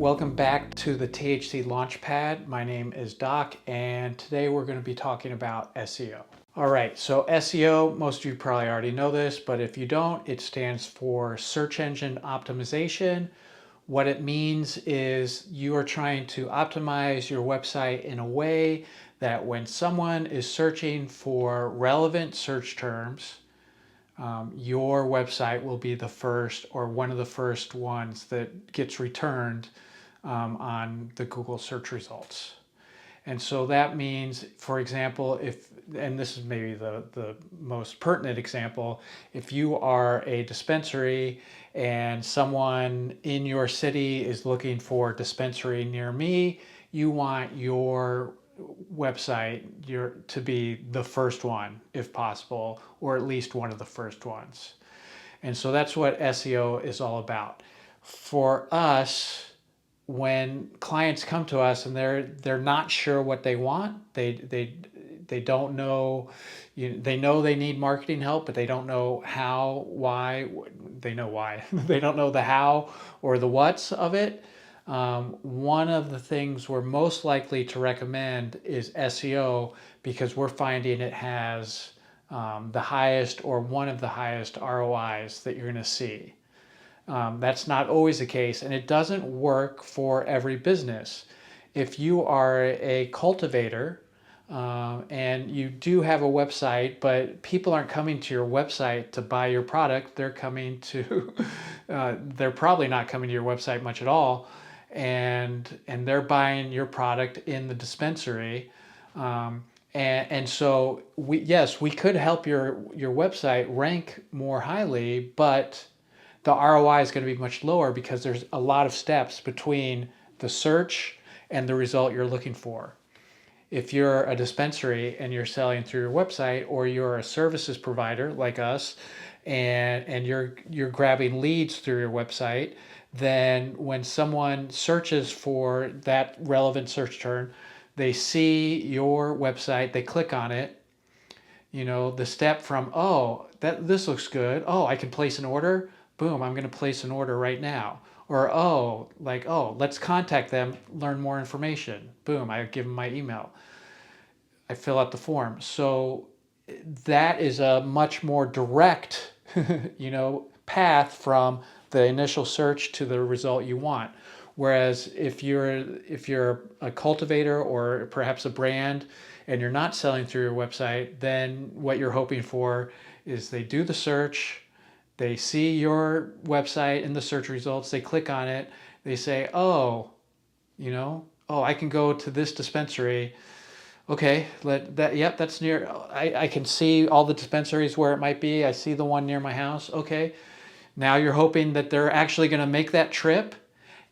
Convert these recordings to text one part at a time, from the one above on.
Welcome back to the THC Launch Pad. My name is Doc, and today we're going to be talking about SEO. All right, so SEO, most of you probably already know this, but if you don't, it stands for search engine optimization. What it means is you are trying to optimize your website in a way that when someone is searching for relevant search terms, your website will be the first or one of the first ones that gets returned on the Google search results. And so that means, for example, and this is maybe the most pertinent example, if you are a dispensary and someone in your city is looking for a dispensary near me, you want your website to be the first one if possible, or at least one of the first ones. And so that's what SEO is all about. For us, when clients come to us and they're not sure what they want, they don't know, they know they need marketing help, but they don't know how, why. They know why. They don't know the how or the what's of it. One of the things we're most likely to recommend is SEO, because we're finding it has the highest or one of the highest ROIs that you're going to see. That's not always the case, and it doesn't work for every business. If you are a cultivator and you do have a website, but people aren't coming to your website to buy your product, they're coming to, they're probably not coming to your website much at all, and they're buying your product in the dispensary. And so we could help your website rank more highly, but the ROI is going to be much lower because there's a lot of steps between the search and the result you're looking for. If you're a dispensary and you're selling through your website, or you're a services provider like us, and you're grabbing leads through your website, then when someone searches for that relevant search term, they see your website, they click on it, the step from, oh, this looks good, oh, I can place an order, boom, I'm going to place an order right now. Or, let's contact them, learn more information. Boom, I give them my email. I fill out the form. So that is a much more direct, path from the initial search to the result you want. Whereas if you're a cultivator or perhaps a brand and you're not selling through your website, then what you're hoping for is they do the search, they see your website in the search results, they click on it, they say, oh, I can go to this dispensary. Okay, yep, that's near. I can see all the dispensaries where it might be. I see the one near my house. Okay, now you're hoping that they're actually going to make that trip.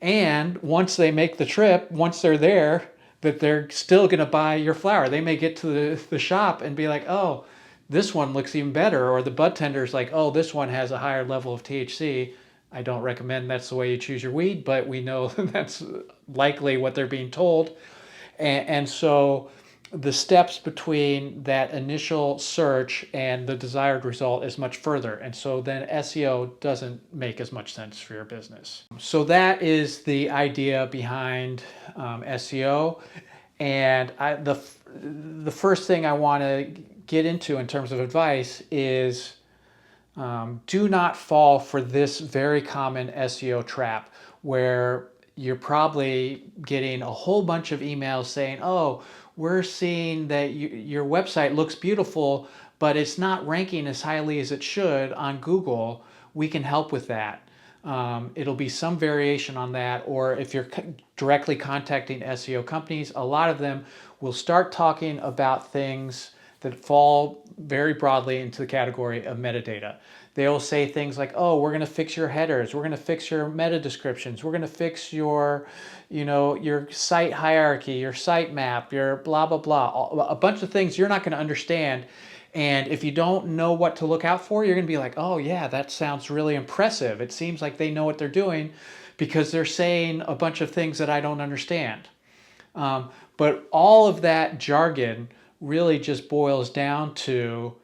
And once they make the trip, once they're there, that they're still going to buy your flower. They may get to the shop and be like, oh, this one looks even better. Or the bud tender's like, oh, this one has a higher level of THC. I don't recommend that's the way you choose your weed, but we know that's likely what they're being told. And so the steps between that initial search and the desired result is much further. And so then SEO doesn't make as much sense for your business. So that is the idea behind SEO. And the first thing I want to get into in terms of advice is do not fall for this very common SEO trap, where you're probably getting a whole bunch of emails saying, oh, we're seeing that your website looks beautiful, but it's not ranking as highly as it should on Google. We can help with that. It'll be some variation on that. Or if you're directly contacting SEO companies, a lot of them will start talking about things that fall very broadly into the category of metadata. They'll say things like, oh, we're going to fix your headers, we're going to fix your meta descriptions, we're going to fix your site hierarchy, your site map, your blah, blah, blah. A bunch of things you're not going to understand. And if you don't know what to look out for, you're going to be like, oh yeah, that sounds really impressive. It seems like they know what they're doing because they're saying a bunch of things that I don't understand. But all of that jargon really just boils down to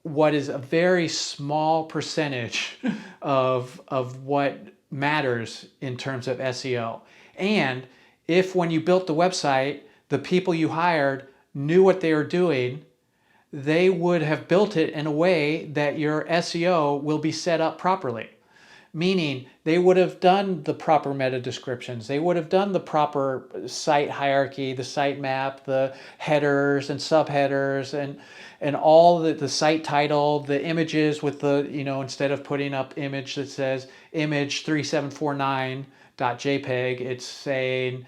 what is a very small percentage of what matters in terms of SEO. And if when you built the website, the people you hired knew what they were doing, they would have built it in a way that your SEO will be set up properly. Meaning they would have done the proper meta descriptions. They would have done the proper site hierarchy, the site map, the headers and subheaders, and all the site title, the images with the, instead of putting up image that says image 3749.jpg, it's saying,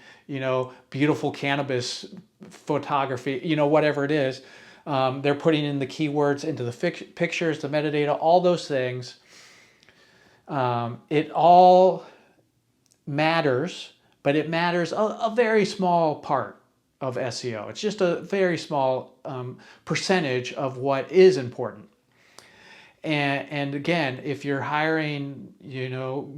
beautiful cannabis photography, whatever it is. They're putting in the keywords into the pictures, the metadata, all those things. It all matters, but it matters a very small part of SEO. It's just a very small percentage of what is important. And again, if you're hiring,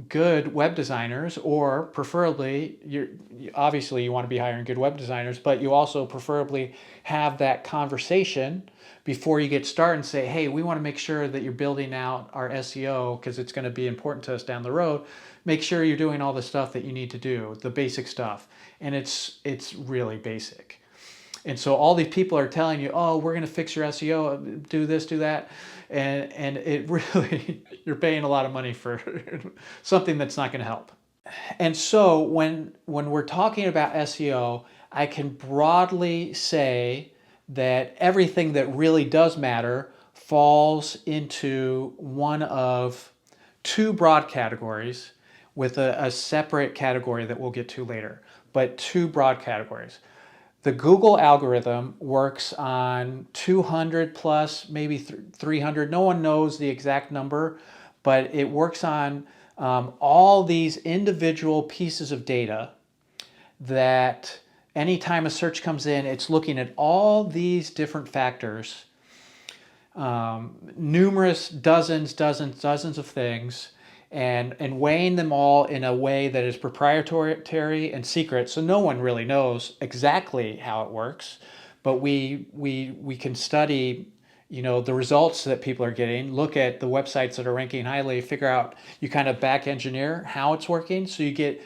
good web designers, or preferably, obviously you want to be hiring good web designers, but you also preferably have that conversation before you get started and say, hey, we want to make sure that you're building out our SEO because it's going to be important to us down the road. Make sure you're doing all the stuff that you need to do, the basic stuff. And it's really basic. And so all these people are telling you, oh, we're going to fix your SEO, do this, do that. And it really, you're paying a lot of money for something that's not going to help. And so when we're talking about SEO, I can broadly say that everything that really does matter falls into one of two broad categories with a separate category that we'll get to later, but two broad categories. The Google algorithm works on 200 plus, maybe 300. No one knows the exact number, but it works on all these individual pieces of data that anytime a search comes in, it's looking at all these different factors, numerous dozens of things, and weighing them all in a way that is proprietary and secret, so no one really knows exactly how it works, but we can study, the results that people are getting, look at the websites that are ranking highly, figure out, you kind of back engineer how it's working, so you get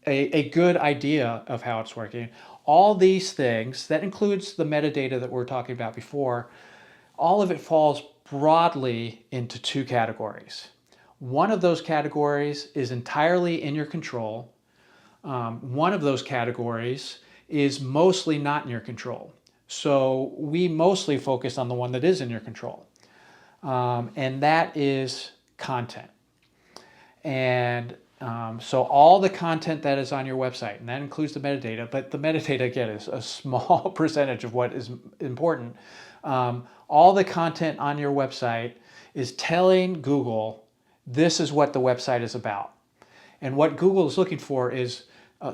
a good idea of how it's working. All these things, that includes the metadata that we were talking about before, all of it falls broadly into two categories. One of those categories is entirely in your control. One of those categories is mostly not in your control. So we mostly focus on the one that is in your control. And that is content. And so all the content that is on your website, and that includes the metadata, but the metadata, again, is a small percentage of what is important. All the content on your website is telling Google, this is what the website is about. And what Google is looking for is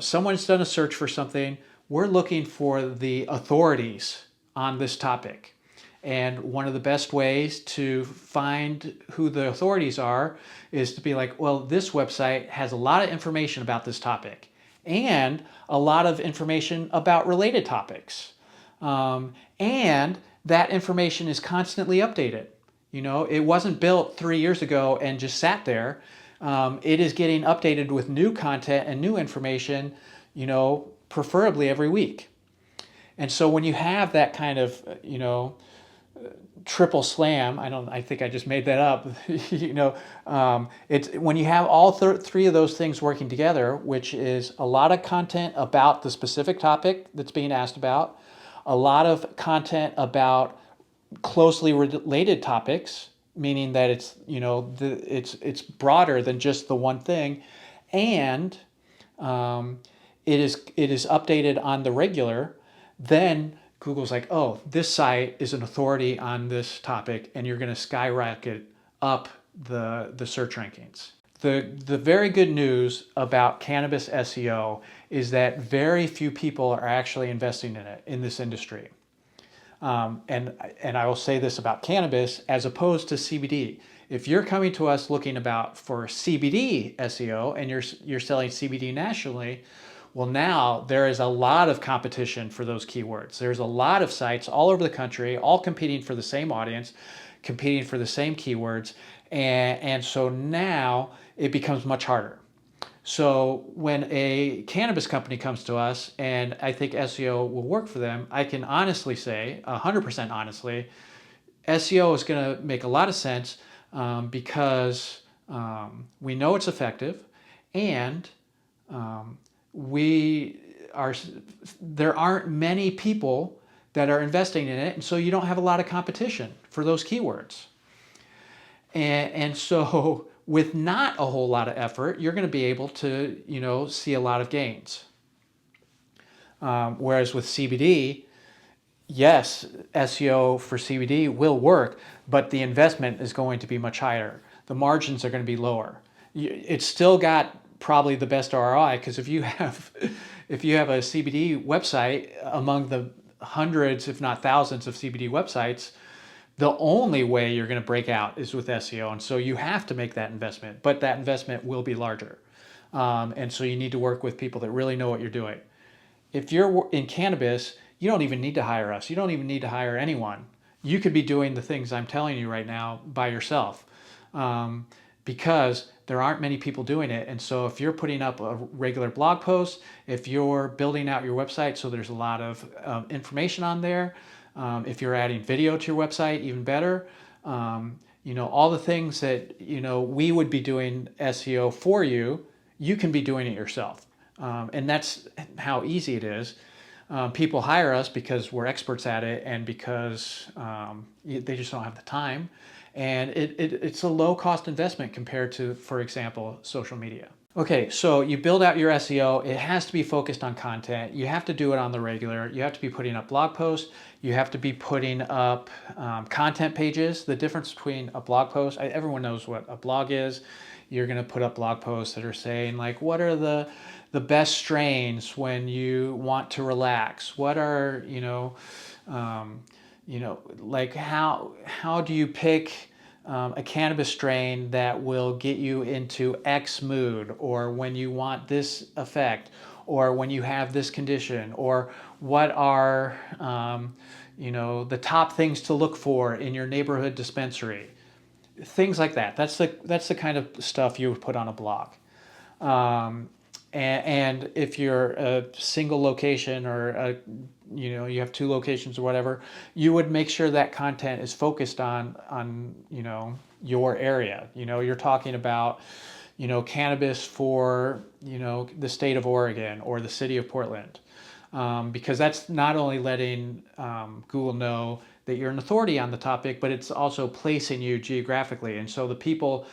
someone's done a search for something. We're looking for the authorities on this topic. And one of the best ways to find who the authorities are is to be like, well, this website has a lot of information about this topic and a lot of information about related topics. And that information is constantly updated. It wasn't built 3 years ago and just sat there. It is getting updated with new content and new information, preferably every week. And so when you have that kind of, triple slam, I think I just made that up, it's when you have all three of those things working together, which is a lot of content about the specific topic that's being asked about, a lot of content about closely related topics, meaning that it's it's broader than just the one thing, and it is updated on the regular, then Google's like, oh, this site is an authority on this topic, and you're going to skyrocket up the search rankings. The very good news about cannabis SEO is that very few people are actually investing in it in this industry. And I will say this about cannabis as opposed to CBD. If you're coming to us looking for CBD SEO and you're selling CBD nationally, well, now there is a lot of competition for those keywords. There's a lot of sites all over the country, all competing for the same audience, competing for the same keywords. And so now it becomes much harder. So when a cannabis company comes to us and I think SEO will work for them, I can honestly say, 100% honestly, SEO is going to make a lot of sense because we know it's effective, and we are there aren't many people that are investing in it, and so you don't have a lot of competition for those keywords. And so with not a whole lot of effort, you're going to be able to, see a lot of gains. Whereas with CBD, yes, SEO for CBD will work, but the investment is going to be much higher. The margins are going to be lower. It's still got probably the best ROI, because if you have a CBD website among the hundreds, if not thousands, of CBD websites, the only way you're going to break out is with SEO. And so you have to make that investment, but that investment will be larger. And so you need to work with people that really know what you're doing. If you're in cannabis, you don't even need to hire us. You don't even need to hire anyone. You could be doing the things I'm telling you right now by yourself, because there aren't many people doing it. And so if you're putting up a regular blog post, if you're building out your website so there's a lot of information on there, if you're adding video to your website, even better. All the things that, we would be doing SEO for you, you can be doing it yourself. And that's how easy it is. People hire us because we're experts at it, and because they just don't have the time. And it's a low cost investment compared to, for example, social media. Okay, so you build out your SEO. It has to be focused on content. You have to do it on the regular. You have to be putting up blog posts. You have to be putting up content pages. The difference between a blog post, everyone knows what a blog is. You're going to put up blog posts that are saying, like, what are the best strains when you want to relax? What are, like how do you pick a cannabis strain that will get you into X mood, or when you want this effect, or when you have this condition, or what are the top things to look for in your neighborhood dispensary, things like that. That's the kind of stuff you would put on a blog. And if you're a single location, or you have two locations or whatever, you would make sure that content is focused on your area. You're talking about cannabis for the state of Oregon or the city of Portland, because that's not only letting Google know that you're an authority on the topic, but it's also placing you geographically. And so the people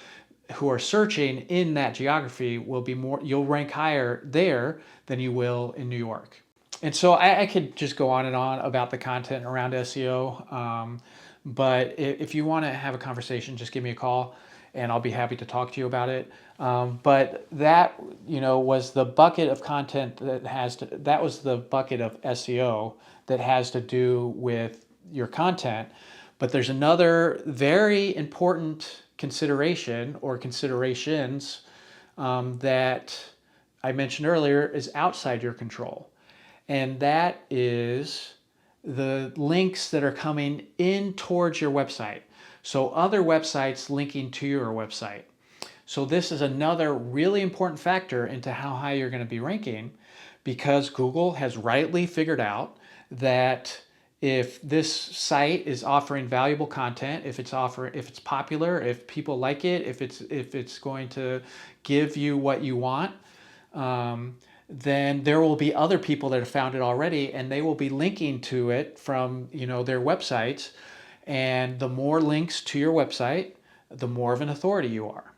who are searching in that geography will be you'll rank higher there than you will in New York. And so I could just go on and on about the content around SEO. But if you want to have a conversation, just give me a call and I'll be happy to talk to you about it. But that, was the bucket of content that was the bucket of SEO that has to do with your content. But there's another very important consideration, or considerations, that I mentioned earlier, is outside your control. And that is the links that are coming in towards your website. So other websites linking to your website. So this is another really important factor into how high you're going to be ranking, because Google has rightly figured out that if this site is offering valuable content, if it's popular, if people like it, if it's going to give you what you want, then there will be other people that have found it already, and they will be linking to it from their websites. And the more links to your website, the more of an authority you are.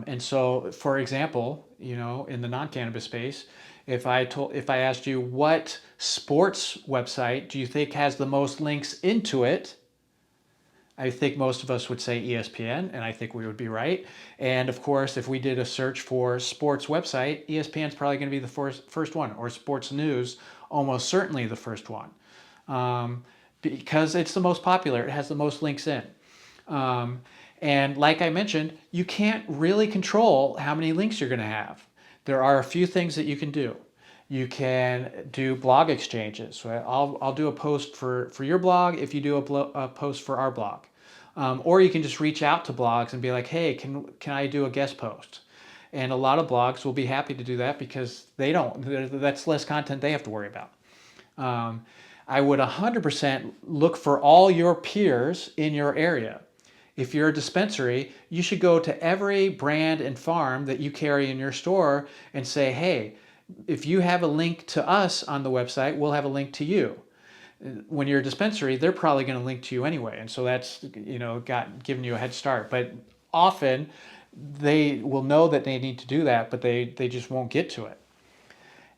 And so, for example, in the non-cannabis space, if I asked you, what sports website do you think has the most links into it, I think most of us would say ESPN, and I think we would be right. And of course, if we did a search for sports website, ESPN is probably going to be the first one, or sports news, almost certainly the first one, because it's the most popular. It has the most links in. And like I mentioned, you can't really control how many links you're going to have. There are a few things that you can do. You can do blog exchanges. Right? I'll do a post for your blog if you do a post for our blog. Or you can just reach out to blogs and be like, hey, can I do a guest post? And a lot of blogs will be happy to do that because that's less content they have to worry about. I would 100% look for all your peers in your area. If you're a dispensary, you should go to every brand and farm that you carry in your store and say, hey, if you have a link to us on the website, we'll have a link to you. When you're a dispensary, they're probably going to link to you anyway. And so that's, giving you a head start. But often they will know that they need to do that, but they just won't get to it.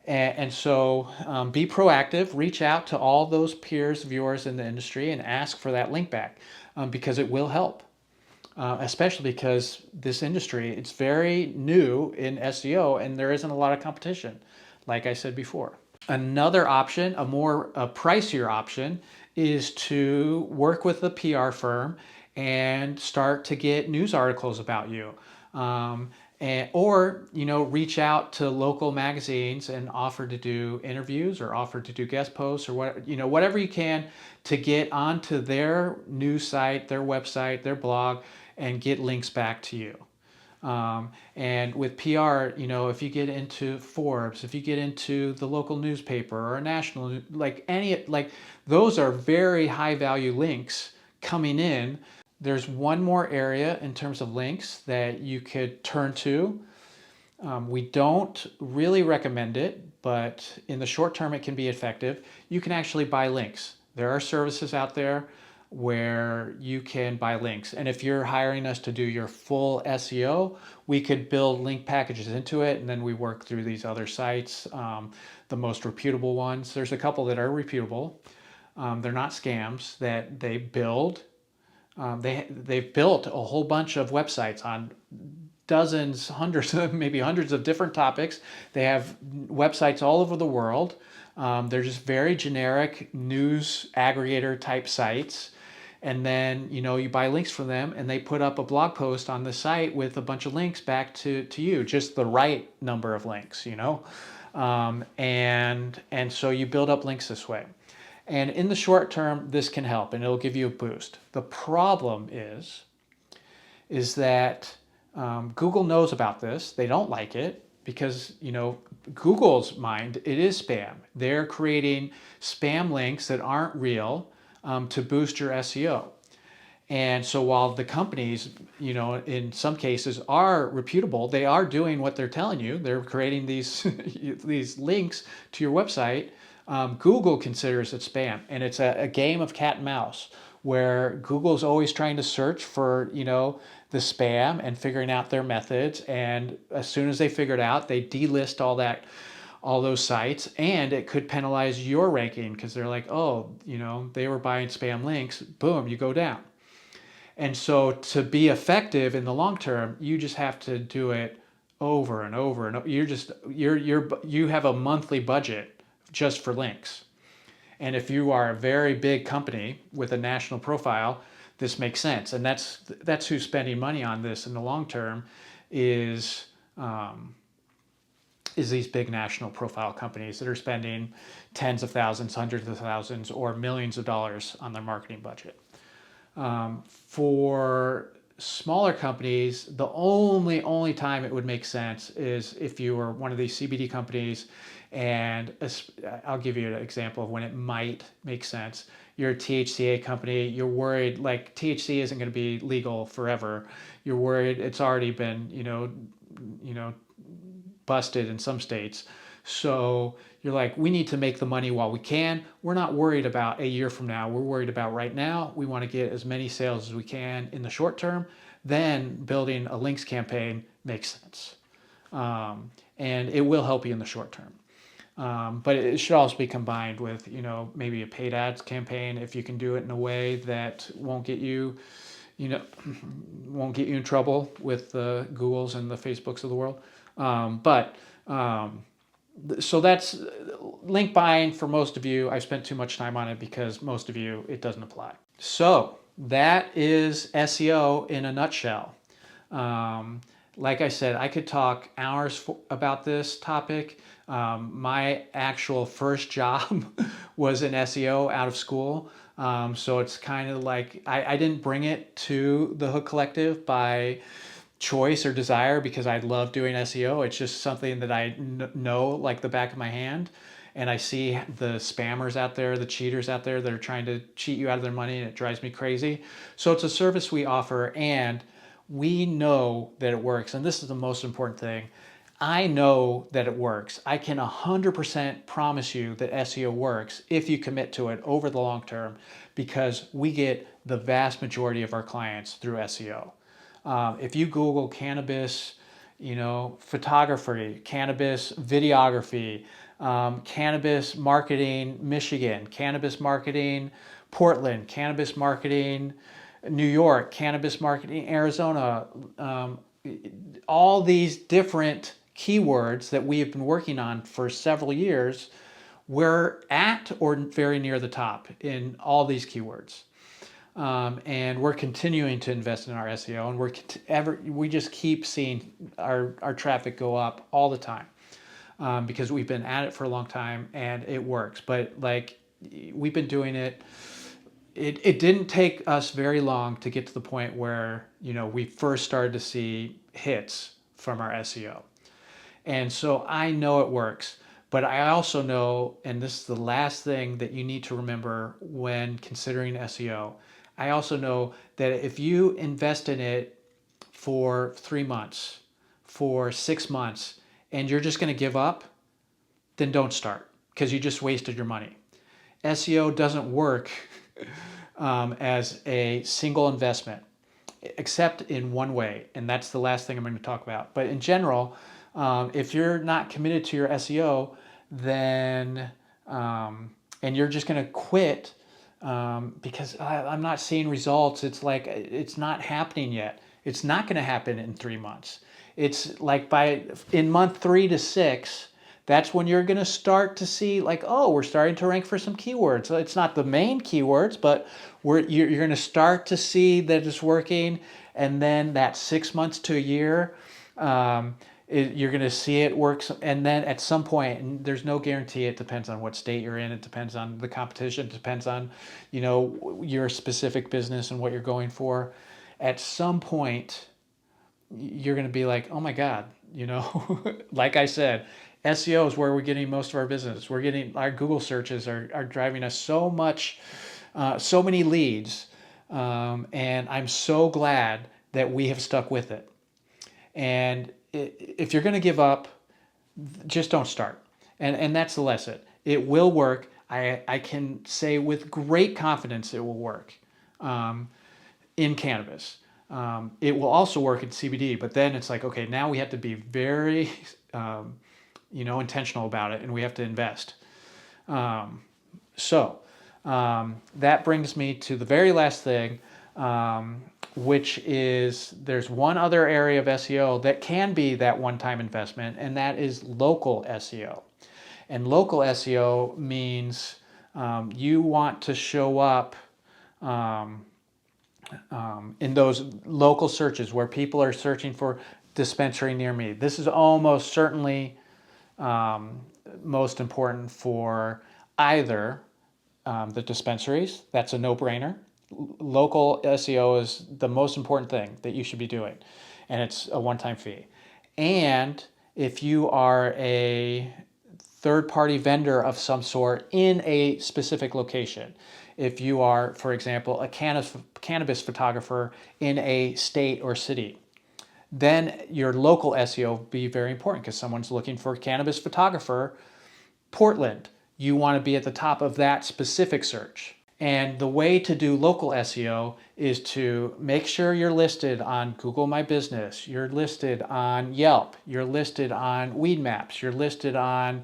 And so be proactive, reach out to all those peers of yours in the industry and ask for that link back because it will help. Especially because this industry, it's very new in SEO and there isn't a lot of competition, like I said before. Another option, a pricier option, is to work with a PR firm and start to get news articles about you. Or reach out to local magazines and offer to do interviews or offer to do guest posts or whatever you can to get onto their news site, their website, their blog, and get links back to you. And with PR, if you get into Forbes, if you get into the local newspaper or a national, those are very high value links coming in. There's one more area in terms of links that you could turn to. We don't really recommend it, but in the short term, it can be effective. You can actually buy links. There are services out there where you can buy links. And if you're hiring us to do your full SEO, we could build link packages into it, and then we work through these other sites, the most reputable ones. There's a couple that are reputable. They're not scams that they build. They've built a whole bunch of websites on dozens, maybe hundreds of different topics. They have websites all over the world. They're just very generic news aggregator type sites. And then, you buy links from them and they put up a blog post on the site with a bunch of links back to you, just the right number of links, and so you build up links this way. And in the short term, this can help and it'll give you a boost. The problem is that Google knows about this. They don't like it because, Google's mind, it is spam. They're creating spam links that aren't real to boost your SEO. And so while the companies, in some cases are reputable, they are doing what they're telling you. They're creating these, these links to your website. Google considers it spam, and it's a game of cat and mouse where Google's always trying to search for, the spam and figuring out their methods. And as soon as they figure it out, they delist all those sites, and it could penalize your ranking because they're like, oh, they were buying spam links, boom, you go down. And so to be effective in the long term, you just have to do it over and over and over. You have a monthly budget just for links. And if you are a very big company with a national profile, this makes sense. And that's who's spending money on this in the long term is these big national profile companies that are spending tens of thousands, hundreds of thousands, or millions of dollars on their marketing budget. For smaller companies, the only time it would make sense is if you were one of these CBD companies, and I'll give you an example of when it might make sense. You're a THCA company, you're worried, like THC isn't going to be legal forever. You're worried it's already been, busted in some states. So you're like, we need to make the money while we can. We're not worried about a year from now. We're worried about right now. We want to get as many sales as we can in the short term. Then building a links campaign makes sense. And it will help you in the short term. But it should also be combined with, maybe a paid ads campaign if you can do it in a way that won't get you in trouble with the Googles and the Facebooks of the world. So that's link buying for most of you. I spent too much time on it because most of you, it doesn't apply. So that is SEO in a nutshell. Like I said, I could talk hours about this topic. My actual first job was in SEO out of school. So it's kind of like, I didn't bring it to the Hook Collective by choice or desire because I love doing SEO. It's just something that I know like the back of my hand. And I see the spammers out there, the cheaters out there that are trying to cheat you out of their money, and it drives me crazy. So it's a service we offer, and we know that it works. And this is the most important thing. I know that it works. I can 100% promise you that SEO works if you commit to it over the long term, because we get the vast majority of our clients through SEO. If you Google cannabis, photography, cannabis videography, cannabis marketing Michigan, cannabis marketing Portland, cannabis marketing New York, cannabis marketing Arizona, all these different keywords that we have been working on for several years, we're at or very near the top in all these keywords. And we're continuing to invest in our SEO, and we just keep seeing our traffic go up all the time, because we've been at it for a long time and it works. But like, we've been doing it. It didn't take us very long to get to the point where, we first started to see hits from our SEO. And so I know it works, but I also know, and this is the last thing that you need to remember when considering SEO, I also know that if you invest in it for 3 months, for 6 months, and you're just going to give up, then don't start, because you just wasted your money. SEO doesn't work as a single investment, except in one way, and that's the last thing I'm going to talk about. But in general, if you're not committed to your SEO, then and you're just going to quit because I'm not seeing results. It's like, it's not happening yet. It's not going to happen in 3 months. It's like in month 3 to 6, that's when you're going to start to see like, oh, we're starting to rank for some keywords. So it's not the main keywords, but you're going to start to see that it's working. And then that 6 months to a year, you're going to see it works. And then at some point, and there's no guarantee, it depends on what state you're in, it depends on the competition, it depends on, your specific business and what you're going for. At some point, you're going to be like, oh my God, like I said, SEO is where we're getting most of our business. We're getting, our Google searches are driving us so much, so many leads. And I'm so glad that we have stuck with it. And if you're going to give up, just don't start. And that's the lesson. It will work. I can say with great confidence it will work in cannabis. It will also work in CBD, but then it's like, okay, now we have to be very, intentional about it, and we have to invest. So that brings me to the very last thing, which is there's one other area of SEO that can be that one-time investment, and that is local SEO. And local SEO means you want to show up in those local searches where people are searching for dispensary near me. This is almost certainly most important for either the dispensaries. That's a no-brainer. Local SEO is the most important thing that you should be doing, and it's a one-time fee. And if you are a third-party vendor of some sort in a specific location, if you are, for example, a cannabis photographer in a state or city, then your local SEO will be very important, because someone's looking for a cannabis photographer, Portland. You want to be at the top of that specific search. And the way to do local SEO is to make sure you're listed on Google My Business, you're listed on Yelp, you're listed on Weed Maps, you're listed on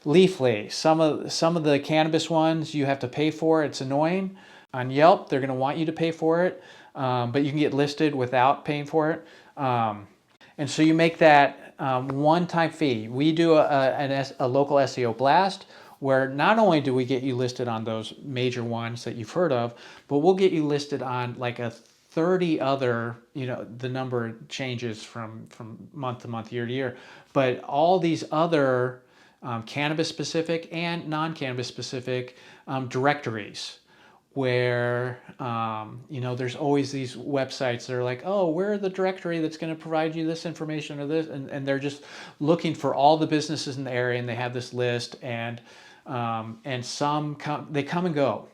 Leafly. Some of the cannabis ones you have to pay for. It's annoying. On Yelp, they're going to want you to pay for it, but you can get listed without paying for it. And so you make that one-time fee. We do a local SEO blast, where not only do we get you listed on those major ones that you've heard of, but we'll get you listed on like a 30 other, the number changes from month to month, year to year, but all these other cannabis specific and non-cannabis specific directories where, there's always these websites that are like, oh, we're the directory that's going to provide you this information or this. And they're just looking for all the businesses in the area, and they have this list, and some they come and go.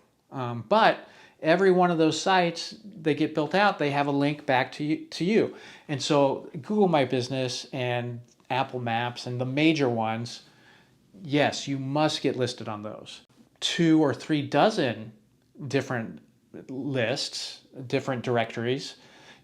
But every one of those sites, they get built out, they have a link back to you. And so Google My Business and Apple Maps and the major ones, yes, you must get listed on those. 2 or 3 dozen different lists, different directories,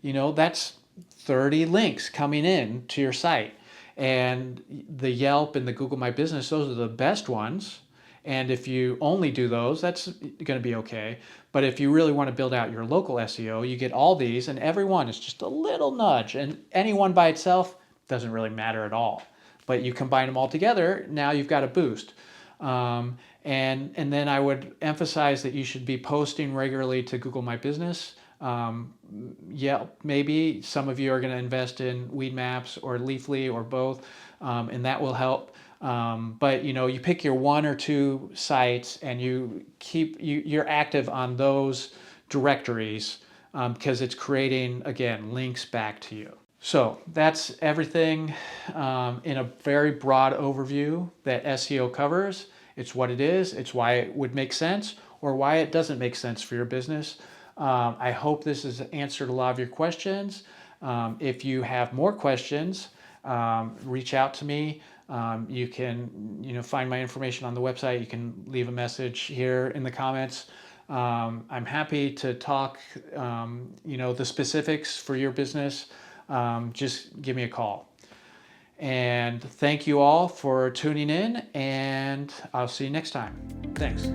that's 30 links coming in to your site. And the Yelp and the Google My Business, those are the best ones. And if you only do those, that's going to be okay. But if you really want to build out your local SEO, you get all these, and every one is just a little nudge. And any one by itself doesn't really matter at all. But you combine them all together, now you've got a boost. And then I would emphasize that you should be posting regularly to Google My Business. Maybe some of you are going to invest in Weed Maps or Leafly or both, and that will help. But you pick your 1 or 2 sites, and you're active on those directories, because it's creating, again, links back to you. So that's everything in a very broad overview that SEO covers. It's what it is. It's why it would make sense or why it doesn't make sense for your business. I hope this has answered a lot of your questions. If you have more questions, reach out to me. You can, find my information on the website. You can leave a message here in the comments. I'm happy to talk, the specifics for your business. Just give me a call. And thank you all for tuning in, and I'll see you next time. Thanks.